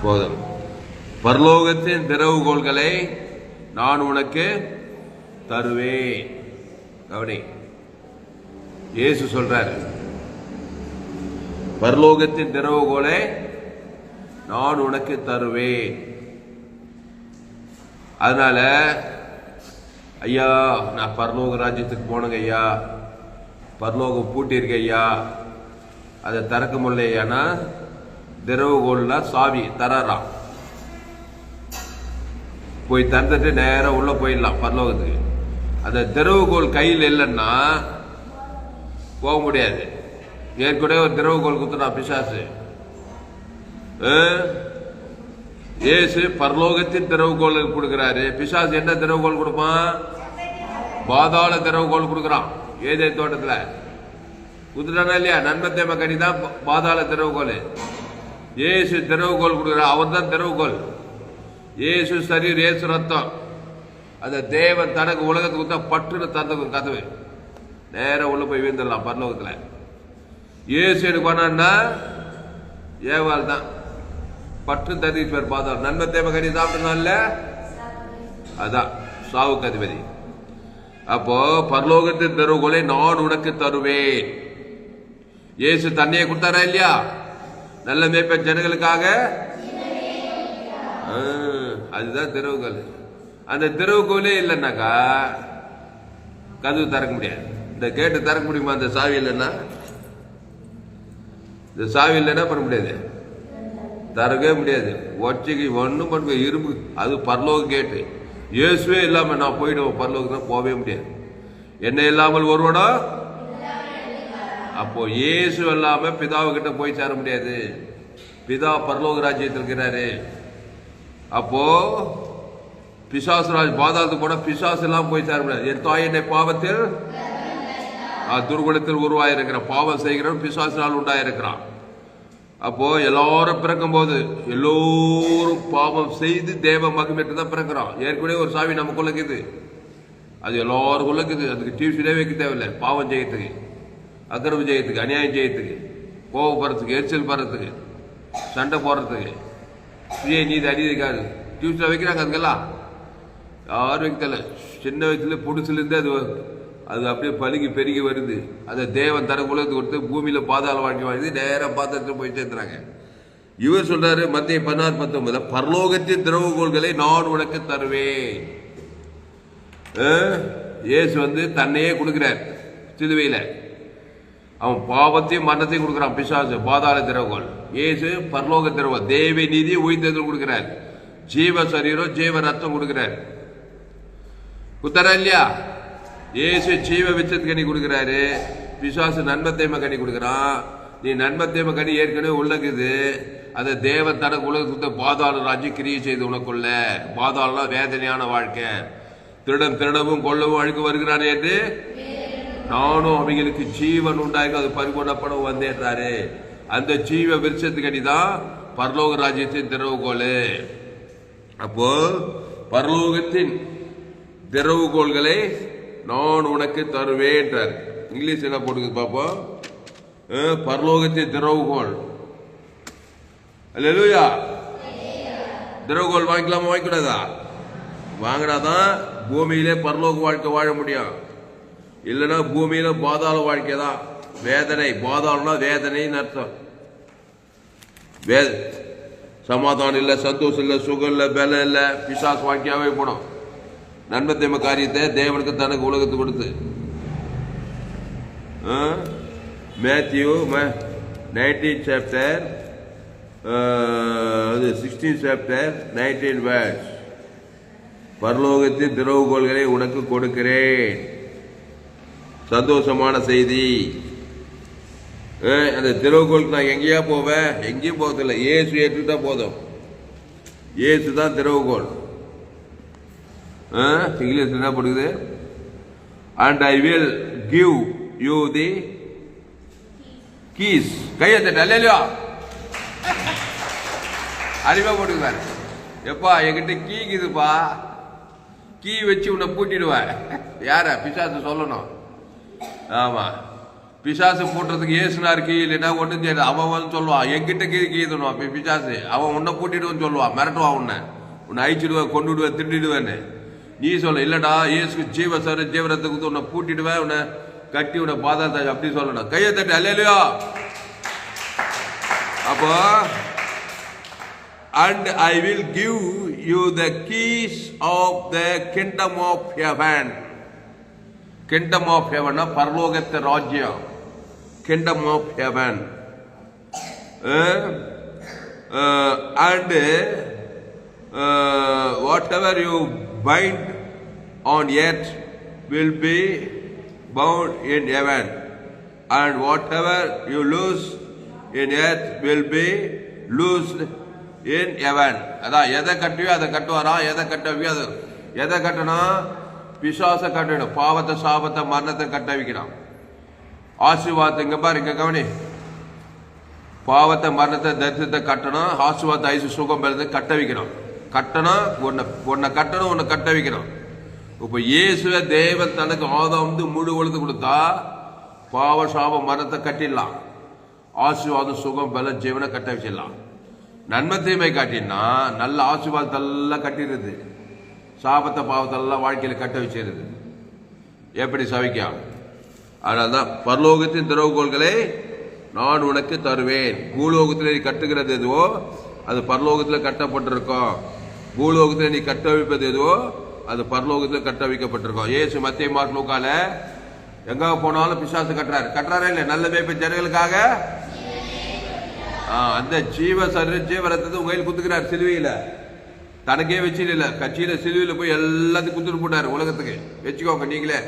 போதும். பரலோகத்தின் திறவுகோள்களை நான் உனக்கு தருவேன். கவனி, இயேசு சொல்றாரு, பரலோகத்தின் திறவுகோலை நான் உனக்கு தருவேன். அதனால ஐயா நான் பரலோக ராஜ்யத்துக்கு போனங்க ஐயா, பரலோகம் பூட்டியிருக்க ஐயா, அதை திறக்க முடியல ஐயானா திறவுகோல்ல சாவி தரான். போய் தந்துட்டு நேரம் உள்ள போயிடலாம் பரலோகத்துக்கு. அந்த திறவுகோல் கையில் இல்லைன்னா போக முடியாது. ஏற்கனவே ஒரு திறவுகோல் குத்துனா பிசாசு. இயேசு பரலோகத்தின் திறவுகோல் கொடுக்கிறாரு. பிசாசு என்ன திறவுகோல் கொடுப்பான்? பாதாள திறவுகோல் கொடுக்குறான். ஏதே தோட்டத்துல குத்துறானா இல்லையா? நன்மை தேம கனி தான் பாதாள திறவுகோல். இயேசு திறவுகோல் கொடுக்குறார். அவர் தான் திறவுகோல். இயேசு சரீர், இயேசு ரத்தம். அந்த தேவன் தனக்கு உலகத்துக்கு கொடுத்தா பட்டுன்னு தந்த கதவு நேரம் உள்ள போய் வீழ்ந்துடலாம் பரலோகத்துல. இயேசு எனக்கு பண்ணா ஏவாள் தான் பற்று தண்ணி பேர் பாதாளம். நன்மை தேம கனி சாப்பிட்டனால அதான் சாவுக்கு அதிபதி. அப்போ பரலோகத்தின் திறவுகோலை நான் உனக்கு தருவேன். இயேசு தண்ணியை கொடுத்தாரா இல்லையா? நல்ல மேய்ப்பன் ஜனங்களுக்காக. அதுதான் திறவுகோல். அந்த திறவுகோலே இல்லைன்னாக்கா கதவு திறக்க முடியாது. இந்த கேட்டு திறக்க முடியுமா? அந்த சாவி இல்லைன்னா, இந்த சாவி இல்லைன்னா பண்ண முடியாது, திறக்கவே முடியாது. ஒற்றைக்கு ஒன்றும் பண்ண இரும்பு. அது பரலோக கேட்டு. இயேசுவே இல்லாம நான் போயிடுவோம் பரலோகம் போகவே முடியாது. என்ன இல்லாமல் ஒருவனோ, அப்போ இயேசு இல்லாம பிதாவு கிட்ட போய் சேர முடியாது. பிதா பரலோக ராஜ்யத்தில் இருக்கிறாரு. அப்போ பிசாசுராஜ் பாதாளத்துக்கு போனா பிசாசு எல்லாம் போய் சேர முடியாது. என் தாய் என்னை பாவத்தில் துர்குணத்தில் உருவாயிருக்கிற பாவம் செய்கிறவன் பிசாசினால் உண்டாயிருக்கிறான். அப்போ எல்லாரும் பிறக்கும் போது எல்லோரும் பாவம் செய்து தேவ மகிமைட்டு தான் பிறக்கிறோம். ஏற்கனவே ஒரு சாவி நமக்குள்ள இருக்குது. அது எல்லாருக்குள்ள இருக்குது. அதுக்கு டியூஷனே வைக்க தேவையில்லை. பாவம் செய்யறதுக்கு, அக்கிரமம் செய்யறதுக்கு, அநியாயம் செய்யறதுக்கு, கோவப்படுறதுக்கு, எரிச்சல் படுறதுக்கு, சண்டை போடுறதுக்கு, சுய நீதி அநீதிக்காது டியூஷன் வைக்கிறாங்க. அதுக்கெல்லாம் யாரும் வைக்கல. சின்ன வயசுல புதுசுலேருந்து அது அப்படியே பழுகி பெருகி வருது. அதை தேவன் தனக்கு உலகத்துக்கு கொடுத்து பூமியில பாதாள வாழ்க்கை வாழ்ந்து நேரம் பாத்திரத்தில் போய் சேர்த்துறாங்க. இவர் சொல்றாரு மத்திய 16:19, பரலோகத்தின் திறவுகோள்களை நான் உனக்கு தருவேன். இயேசு தன்னையே கொடுக்கிறார் சிலுவையில. அவன் பாவத்தையும் மரணத்தையும் கொடுக்கிறான் பிசாசு, பாதாள திறவுகோல். இயேசு பரலோக திறவுகோல், தேவ நீதி உயிர்த்தெழுதல் கொடுக்கிறார். ஜீவ சரீரம், ஜீவ ரத்தம் கொடுக்கிறார். குத்தரா இல்லையா? இயேசு ஜீவ விச்சத்து கனி கொடுக்கிறாரு. பிசாசு நன்மத்தேம கனி கொடுக்கிறான். நீ நன்மத்தேம கனி ஏற்கனவே உள்ளக்குது. அதை தேவன் தனக்கு உலகத்துக்கு பாதாள ராஜ்யம் கிரியை செய்து உனக்குள்ள. பாதாளம் வேதனையான வாழ்க்கை. திருடம் திருடவும் கொள்ளவும் அழுக்கு வருகிறானே என்று நானும் அவைகளுக்கு ஜீவன் உண்டாக அது பரிபூர்ணப்படவும் வந்தேன்றாரு. அந்த ஜீவ விருட்சத்துக்கு அடிதான் பரலோக ராஜ்யத்தின் திறவுகோல். அப்போ பரலோகத்தின் திறவுகோள்களை நான் உனக்கு தருவேன். இங்கிலீஷ் என்ன போட்டுக்கு பார்ப்போம். பரலோகத்தின் திறவுகோல். அல்லேலூயா. திறவுகோல் வாங்கிக்கலாமா வாங்கிக்கூடாதா? வாங்கினாதான் பூமியிலே பரலோக வாழ்க்கை வாழ முடியும். இல்லைன்னா பூமியில பாதாள வாழ்க்கை தான். வேதனை. பாதாளம்னா வேதனைன்னு அர்த்தம். சமாதானம் இல்லை, சந்தோஷம் இல்லை, சுகம் இல்லை, பலம் இல்லை, பிசாசு வாழ்க்கையாவே போனோம். நன்மை தீமை காரியத்தை தேவனுக்கு தனக்கு உலகத்துக்கு கொடுத்து. மேத்யூ 19 சாப்டர் 16 சாப்டர் 19 verse, பரலோகத்தின் திறவுகோள்களை உனக்கு கொடுக்கிறேன். சந்தோஷமான செய்தி. அந்த திறவுகோளுக்கு நான் எங்கேயா போவேன்? எங்கேயும் போவதில்லை. இயேசு ஏற்றுதான் போதும். இயேசு தான் திறவுகோள். இங்கிலீஷ் என்ன போடுது? And I will give you the keys. கையை தட்ட இல்லையா? அறிவா போட்டுக்குவார். எப்பா என்கிட்ட கீக்குதுப்பா, கீ வச்சு உன்னை பூட்டிடுவேன். யார? பிசாசு சொல்லணும். ஆமா, பிசாசு பூட்டுறதுக்கு ஏசுனார் கீ இல்லைன்னா ஒன்றும் செய்யாது. அவன் வந்து சொல்லுவான் எங்கிட்ட கீ தருவான் பிசாசு. அவன் உன்னை கூட்டிடுவேன்னு சொல்லுவான், மிரட்டுவான், உன்னை அழிச்சிடுவேன், கொண்டுடுவேன், திண்டிடுவேன்னு. நீ சொல்ல இல்லடா ஏசு ஜீவரத்துக்கு உன்னை பூட்டிடுவேன், உன்னை கட்டி உன்னை பாதாள அப்படி சொல்லணும். கையை தட்டி அல்லேலூயா. அப்போ and I will give you the keys of the kingdom of heaven. Kingdom of heaven பரலோகத்து ராஜ்யம். Kingdom of heaven. And whatever you bind on earth will be bound in heaven, and whatever you loose in earth will be loosed in heaven. அதான் எதை கட்டுவியோ அதை கட்டுவாரா, எதை கட்டவியோ அது எதை கட்டணும், பிசாச கட்டணும், பாவத்தை சாபத்தை மரணத்தை கட்ட வைக்கணும். ஆசீர்வாதத்தை இங்க பாரு, இங்க கவனி, பாவத்தை மரணத்தை தரிசனத்தை கட்டணும், ஆசீர்வாதத்தை ஐசு சுகம் பெறுது கட்ட வைக்கணும். கட்டணும் ஒன்னை கட்டணும், ஒன்னை கட்ட வைக்கணும். இப்ப இயேசுவை தேவன் தனக்கு ஆதாம் வந்து முழு உலகத்தை கொடுத்தா பாவ சாபம் மரணத்தை கட்டிடலாம், ஆசீர்வாதம் சுகம் பல ஜீவனை கட்ட வச்சிடலாம். நன்மை தீமை காட்டினா நல்ல ஆசீர்வாதத்தெல்லாம் கட்டிடுது, சாபத்தை பாவத்தெல்லாம் வாழ்க்கையில கட்ட வச்சிருது. எப்படி சவிக்கா? அதனால்தான் பரலோகத்தின் திறவுகோள்களை நான் உனக்கு தருவேன். பூலோகத்தில் நீ கட்டுகிறது எதுவோ அது பரலோகத்தில் கட்டப்பட்டிருக்கும், பூலோகத்தில் நீ கட்ட வைப்பது எதுவோ அது பரலோகத்தில் கட்ட வைக்கப்பட்டிருக்கும். ஏசு மத்திய மார்க் லூக்கால எங்க போனாலும் பிசாசு கட்டுறாரு இல்லை, நல்ல மேய்ப்பு ஜனங்களுக்காக. அந்த ஜீவரத்தை உங்க கையில் குத்துக்கிறார் சிலுவையில, தனக்கே வச்சு இல்ல, கட்சியில சிலுவையில போய் எல்லாத்தையும் குத்துட்டு போட்டாரு உலகத்துக்கு. வச்சுக்கோங்க நீங்களே,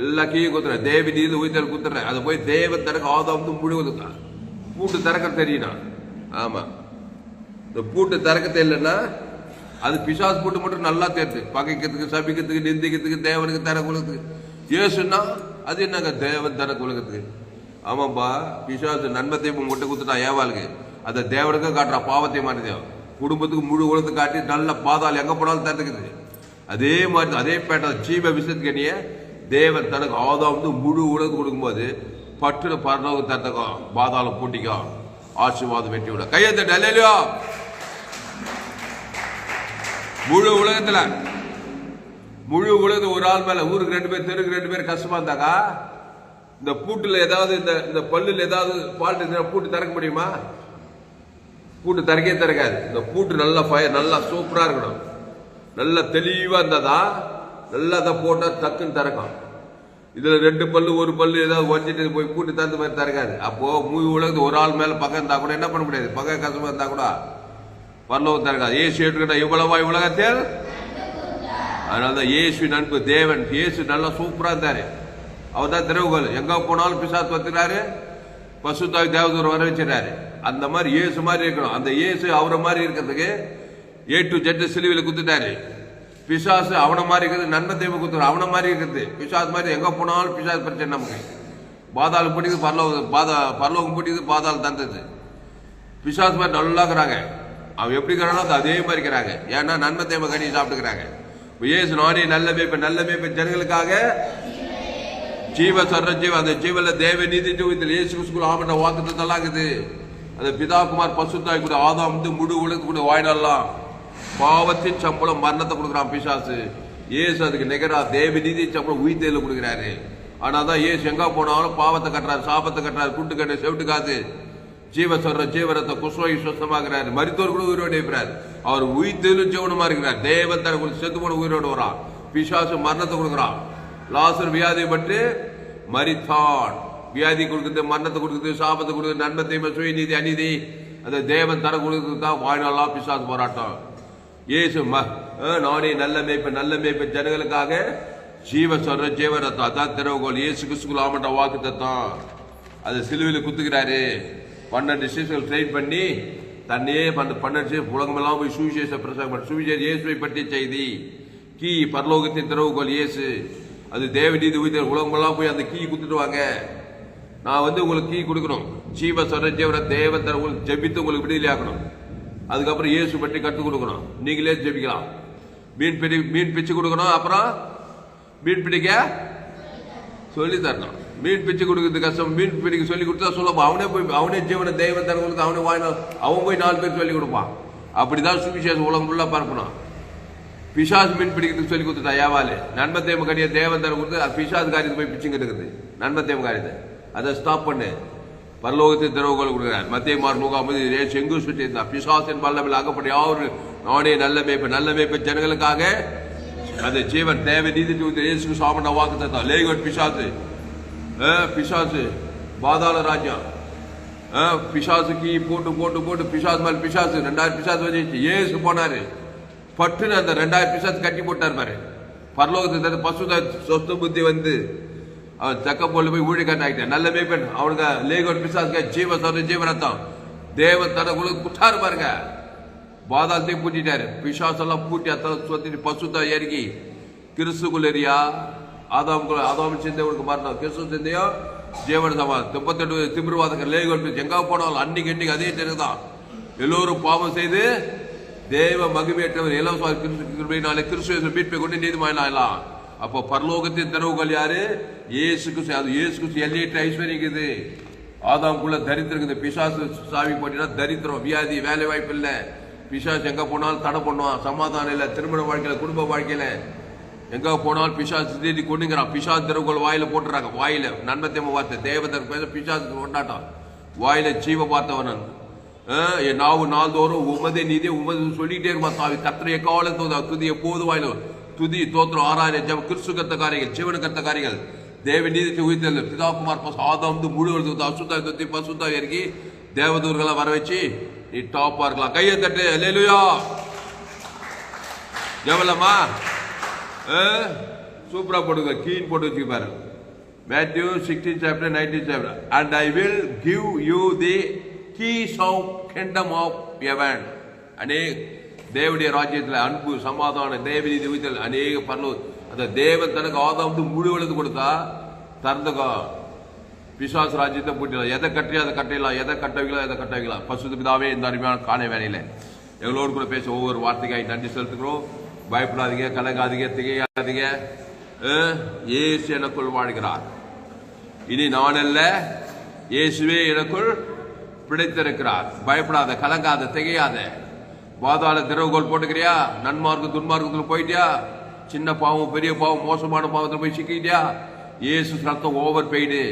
எல்லா கீழே குத்துற தேவி நீர் உயிர்த்தல் குத்துற, அதை போய் தேவன் தனக்கு ஆதாம் முழுவதும் பூட்டு திறக்க தெரியணும். ஆமா, இந்த பூட்டு திறக்க தெரியலன்னா அது பிசாசு பூட்டு மட்டும் நல்லா தெரியுது, பகைக்கிறதுக்கு, சபிக்கிறதுக்கு, நிந்திக்கிறதுக்கு, தேவனுக்கு தனக்கு உலகத்துக்கு. ஏசுன்னா அது என்னங்க தேவன் தனக்கு உலகத்துக்கு. ஆமாப்பா, பிசாசு நன்மத்தையும் உங்ககிட்ட குத்துட்டான் ஏவாளுக்கு, அதை தேவனுக்கும் காட்டுறான், பாவத்தையும் மாற்றி தேவன் குடும்பத்துக்கு முழு உலகத்தை காட்டி நல்ல பாதாளம் எங்க போனாலும் தடுக்குது. அதே மாதிரி அதே பேட்டர் ஜீவ விஷயத்துக்கு தேவன் தனக்கு ஆதாம் வந்து முழு உலகம் கொடுக்கும்போது பட்டு பரலோக தரத்துக்கும் பாதாளம் பூட்டிக்கும் ஆசீர்வாதம் வெட்டி விட. கையை தட்டு அல்லேலூயா. முழு உலகத்துல ஒரு ஆள் மேல ஊருக்கு 2 பேர், தெருக்கு 2 பேர் கஷ்டமா இருந்தாக்கா இந்த பூட்டுல ஏதாவது இந்த பல்லுல ஏதாவது ஃபால்ட் இருந்தா பூட்டு திறக்க முடியுமா? பூட்டு திறக்காது. இந்த பூட்டு நல்லா ஃபயர், நல்லா சூப்பரா இருக்கணும், நல்லா தெளிவா இருந்தாதான் நல்லா அதை போட்டா டக்குன்னு திறக்கும். இதுல 2 பல்லு 1 பல்லு ஏதாவது வஞ்சிட்டு போய் பூட்டு திறந்த மாதிரி திறக்காது. அப்போ முழு உலகத்து ஒரு ஆள் மேல பக்கம் இருந்தா கூட என்ன பண்ண முடியாது, பக்கம் கஷ்டமா இருந்தா கூட பரலோகம் திறக்காது. ஏசு எடுக்கிட்ட இவ்வளவா உலகத்தில். அதனாலதான் இயேசு நண்பு தேவன் இயேசு நல்லா சூப்பரா இருந்தாரு. அவர் தான் திறவுகோல், எங்க போனாலும் பிசாசு வந்துறாரு, பசுத்தாவி தேவதூர் வர வச்சிடறாரு. அந்த மாதிரி இயேசு மாதிரி இருக்கணும். அந்த இயேசு அவரை மாதிரி இருக்கிறதுக்கு A to Z சிலுவையில் குத்துட்டாரு. பிசாசு அவனை மாதிரி இருக்கிறது, நன்மை தெய்வம் குத்துறாரு அவனை மாதிரி இருக்கிறது. பிசாசு மாதிரி எங்க போனாலும் பிசாசு பிரச்சனை நமக்கு. பாதாளம் பிடிக்குது, பரலோகம் பிடிக்குது, பாதாளம் தந்தது. பிசாசு மாதிரி நல்லா இருக்கிறாங்க. அவன் எப்படி இருக்கிறானோ அதே மாதிரி இருக்கிறாங்க. ஏன்னா நன்மை தெய்வம் கட்டி சாப்பிட்டுக்கிறாங்க. இயேசு நானே நல்ல மேய்ப்ப ஜனங்களுக்காக ஜீவ சொல்ற ஜீவ, அந்த ஜீவல தேவ நீதி ஜீவத்தில் இயேசு கிறிஸ்துக்குள்ள ஆமண்ட வாக்குத்தத்தெல்லாம் இருக்குது. அந்த பிதா குமார் பசுத்தாய் கூட ஆதாம் வந்து முழு உலகத்துக்கு கூட வாய்டலாம். பாவத்தின் சம்பளம் மரணத்தை கொடுக்குறான் பிசாசு. இயேசு அதுக்கு நிகரா தேவ நீதி சம்பளம் உயிர்த்தேல கொடுக்குறாரு. ஆனாதான் இயேசு எங்க போனாலும் பாவத்தை கட்டுறாரு, சாபத்தை கட்டுறாரு, குட்டு கட்டு செவிட்டு காத்து ஜீவ சொல்ற ஜீவரத்தை குஸ்வாயி சுத்தமாக்குறாரு. மரித்தோர் கூட உயிரோடு இருக்கிறார். அவர் உயிர்த்தேலும் ஜீவனமா இருக்கிறார். தேவன் தனக்கு செத்து போன உயிரோடு வரான். பிசாசு மரணத்தை கொடுக்குறான். லாசர் வியாதியை பற்றி மரித்தான். வியாதி கொடுக்குறது, மரணத்தை கொடுக்குறது, சாபத்தை கொடுக்குறது, நன்மை தீமை, சுயநீதி, அநீதி, அந்த தேவன் தர கொடுக்குறது தான் வாழ்நாளா பிசாசு போராட்டம். இயேசு நானே நல்ல மேய்ப்ப ஜனங்களுக்காக ஜீவ சொல்ற ஜீவரத்தம், அதான் திறவுகோல். இயேசு கிறிஸ்துக்குள்ள ஆமட்ட வாக்கு தத்தம். அது சிலுவையில் குத்துக்கிறாரு. 12 சீசர்கள் ட்ரெயின் பண்ணி தன்னையே 12 உலகமெல்லாம் போய் சுவிசேஷ பிரசங்கம், சுவிசேஷ இயேசுவை பற்றிய செய்தி. கீ பரலோகத்தின் திறவுகோல் இயேசு. அது தேவ நீதி உயிர் உலகமெல்லாம் போய் அந்த கீ குத்துட்டு வாங்க. நான் வந்து உங்களுக்கு கீ கொடுக்கணும். ஜீவ சொல்ற ஜீவர தேவன் தர உங்களுக்கு ஜெபித்து உங்களுக்கு விடுதலை ஆக்கணும். அதுக்கப்புறம் இயேசு பற்றி கற்றுக் கொடுக்கணும். நீங்களே ஜெபிக்கலாம். மீன் பிச்சு கொடுக்கணும். அப்புறம் மீன் பிடிக்க சொல்லி தரணும். மீன் பிச்சு கொடுக்குறது கஷ்டம், மீன் பிடிக்க சொல்லி கொடுத்தா சொல்லப்பா, அவனே போய் அவனே ஜீவனை தெய்வம் தர கொடுத்து அவனே வாங்கினா அவன் போய் 4 பேர் சொல்லி கொடுப்பான். அப்படிதான் சுவிசேஷம் உலகம் ஃபுல்லா பார்க்கணும். பிசாசு மீன் பிடிக்கிறதுக்கு சொல்லி கொடுத்துட்டா ஏவாலே நன்மை தேவ கடிய தேவன் தர கொடுத்து பிசாசு காரியத்தை போய் பிச்சுங்க இருக்குது நன்மை தேவ காரியத்தை அதை ஸ்டாப் பண்ணு. பரலோகத்தில் திறவுகோல் கொடுக்குறார். மத்திய மார்க் 9 எங்கு சுற்றி இருந்தா பிசாசின் வல்லமையில் ஆகப்பட்ட யாரு நானே நல்ல மேய்ப்பு ஜனங்களுக்காக அது ஜீவன் தேவை நீதி இயேசு சாமன வாக்கு தத்தம் லேகோட் பிசாசு பாதாள ராஜ்யம் பிசாசுக்கு போட்டு போட்டு போட்டு பிசாசு மேல் பிசாசு 2000 பிசாசு வச்சு ஏசு போனாரு பட்டுன்னு அந்த 2000 பிசாசு கட்டி போட்டார் பாரு. பரலோகத்தை பசு சொத்து புத்தி வந்து அவன் தக்க போல போய் ஊழிக்காரன் ஆகிட்டான். நல்ல மேய்ப்பன் அவனுக்கு லேகோட் பிசாசுக்கு ஜீவரத்தம் தேவன் தனக்குள்ள குட்டாரு பாருங்க. பாதாளத்தையும் பூட்டிட்டாரு. பிசாசெல்லாம் பூட்டி அத்தனை சொத்திட்டு பசுத்தா இறங்கி கிறிஸ்துக்குள்ளேரியா ஆதாம் சிந்தைக்கு மாறினோம். கிறிஸ்து சிந்தையோ ஜீவன சமா 38 திமிர்வாதங்கள் லேகோட் எங்க போனாலும் அன்னைக்கு அதே தெரியுதான். எல்லோரும் பாவம் செய்து தேவ மகிமையற்றவர் இலவச கிறிஸ்துவ மீட்பை கொண்டு நீதிமாயலாம். அப்போ பரலோகத்தின் திறவுகள் யாரு? இயேசுக்கு எல்லையற்ற ஐஸ்வர்யம் இருக்குது. ஆதாம்குள்ள தரித்திரம் இருக்குது. பிசாசு சாவி போட்டினா தரித்திரம் வியாதி வேலை வாய்ப்பு இல்லை. பிசாசு எங்க போனாலும் தடை பண்ணுவான். சமாதானம் இல்லை திருமண வாழ்க்கையில குடும்ப வாழ்க்கையில எங்க போனாலும் பிசாசு திடீர்னு கொண்டுங்கிறான். பிசாசு திறவுகள் வாயில போட்டுறாங்க. வாயில நன்மத்தேம வார்த்தை தேவதற்கு பேச பிசாசு கொண்டாட்டம் வாயில ஜீவ பார்த்தவன் என் நாவு நாள்தோறும் உமதே நீதியை உமது சொல்லிட்டே இருமா தாவி கத்திரைய காலத்தோதா துதி எப்போது வாயில துதி தோத்திரம் ஆராயம் ஜெபம் கிறிஸ்து கத்த காரியங்கள் ஜீவன கத்த காரியங்கள் தேவ நீதி உயிர்த்தல் பிதாகுமார் ஆதாம் முழு அசுத்தா துத்தி பசுத்தா இறங்கி தேவதூர்களை வர வச்சு நீ டாப்பா இருக்கலாம். கையை தட்டு அல்லேலூயா ஜெபலமா சூப்பரா போடுங்க. கீன் போட்டு வச்சு பாரு. Matthew 16 chapter 19 chapter and I will give you the keys of kingdom of heaven. அநேக தேவனுடைய ராஜ்யத்தில் அன்பு சமாதானம் தேவ நீதி உயிர்த்தல் அநேக பரலோகம் அந்த தேவன் தனக்கு ஆதாம் முழு எழுத்து கொடுத்தா திறந்துக்கோ. பிசாசு ராஜ்யத்தை போட்டிடலாம். எதை கட்டியா அதை கட்டிடலாம். எதை கட்டவைக்கலாம் பசுத்த பிதாவே இந்த அருமையான காண வேலையில எங்களோடு கூட பேச ஒவ்வொரு வார்த்தைக்காய் நன்றி செலுத்துக்கிறோம். பயப்படாதீங்க, கலங்காதீங்க, திகையாதீங்க. இயேசு எனக்குள் வாழ்கிறார். இனி நான் அல்ல இயேசுவே எனக்குள் பிடித்திருக்கிறார். பயப்படாத, கலங்காத, திகையாத. பாதாள திறவுகோல் போட்டுக்கிறியா? நன்மார்க்கு துன்மார்க்கத்துல போயிட்டியா? சின்ன பாவம் பெரிய பாவம் மோசமான பாவத்தில் போய் சிக்கிட்டியா? இயேசு ரத்தம் ஓவர் பெய்டு.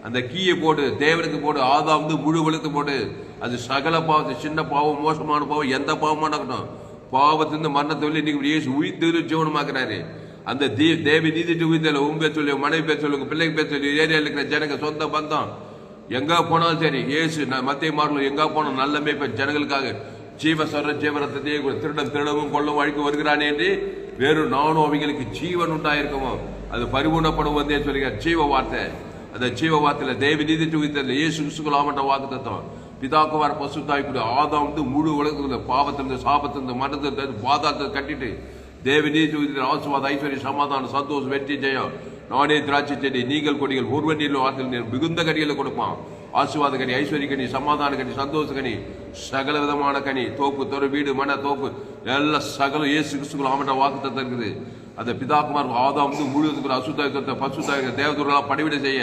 அந்த கீயை போடு, தேவனுக்கு போடு. ஆதாம் முழு வெளுத்து போடு. அது சகல பாவத்தை சின்ன பாவம் மோசமான பாவம் எந்த பாவமா இருக்கட்டும் பாவத்திலிருந்து மரணத்தை சொல்லி இன்னைக்கு இயேசு உயிர்த்து ஜீவனமாக்குறாரு. அந்த தேவி நீதிட்டு உயிர்த்தல உன் பேர் சொல்லி மனைவி பேர் சொல்லுங்க பிள்ளைக்கு பேர் சொல்லி ஏரியாவில் இருக்கிற ஜனங்க சொந்த பந்தம் எங்க போனாலும் சரி இயேசு மத்திய மார்க்கம் எங்க போனோம் நல்ல மேய்ப்பன் ஜனங்களுக்காக ஜீவ சொல்ற ஜீவரத்தை திருடவும் கொள்ளவும் அழிக்க வருகிறானே என்று வேறு நானும் அவங்களுக்கு ஜீவன் உண்டாயிருக்கவும் அது பரிபூர்ணப்படும் வந்தே சொல்லுங்க ஜீவ வார்த்தை. அந்த ஜீவ வார்த்தையில தேவி நீதிட்டு உயிர்த்தல இயேசு கிறிஸ்துக்குலாமன்ற வாக்கு தத்துவம் பிதாக்குமார் பசுத்தாய் கூட ஆதாம் முழு உலகத்துல பாவத்திலிருந்து சாபத்திலிருந்து மனத்திலிருந்து பாதாளத்தை கட்டிட்டு தேவி நீதி ஆசுவாத ஐஸ்வர்ய சமாதானம் சந்தோஷம் வெற்றி ஜெயம் நானே திராட்சை செடி நீங்கள் கொடிகள் ஒருவன் வார்த்தையில் மிகுந்த கனிகளை கொடுப்பான். ஆசுவாத கனி ஐஸ்வர்ய கனி சமாதான கனி சந்தோஷ கனி சகல விதமான கனி தோப்பு தொரு வீடு மன தோப்பு எல்லாம் சகல இயேசு கிறிஸ்துக்குள் ஆமட்ட வாக்குத்தத்தை இருக்குது. அந்த பிதாக்குமார் ஆதாம் முழுவதுக்கு அசுத்தாயத்தை பசுத்தாய தேவதூர்களாக பணிவிட செய்ய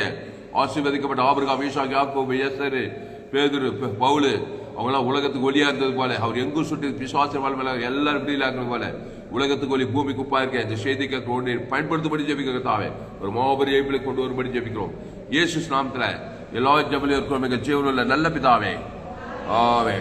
ஆசீர்வதிக்கப்பட்ட ஆபிரகாம் ஈசாக் யாக்கோபு எஸ்தரு பேதுரு பவுலு அவங்களாம் உலகத்துக்கு ஒளியா இருந்தது போல அவர் எங்கும் சுட்டி பிசாச வாழ்வில் எல்லாரும் இப்படி இருக்கிறது போல உலகத்துக்கு ஒளி பூமி குப்பா இருக்க இந்த செய்திக்கு கொண்டு பயன்படுத்தபடி ஜெபிக்கிறதாவே ஒரு மாபெரிய ஏப்பிலை கொண்டு வரும்படி ஜெபிக்கிறோம். இயேசு நாமத்துல எல்லா ஜெபலையும் இருக்கிறோம். எங்கள் ஜீவனுள்ள நல்ல பிதாவே ஆவே.